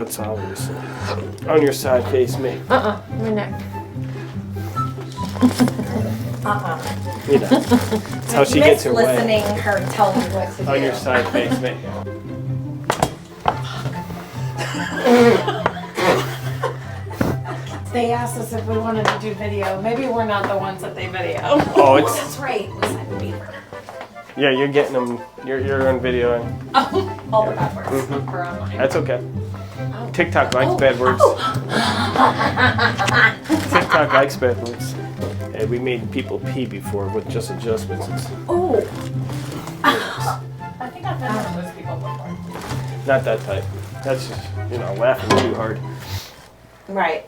That's always on your side, face me. My neck. You know, that's how she gets her way. Listening her tell me what to do. On your side, face me. They asked us if we wanted to do video. Maybe we're not the ones that they video. Oh, it's That's right. Listen, Beaver. yeah. You're getting them. You're on video. And All the bad words are online. that's okay. TikTok likes bad words. TikTok likes bad words. Hey, we made people pee before with just adjustments. Oh. I think I've been one of those people before. Not that type. That's just laughing too hard. Right.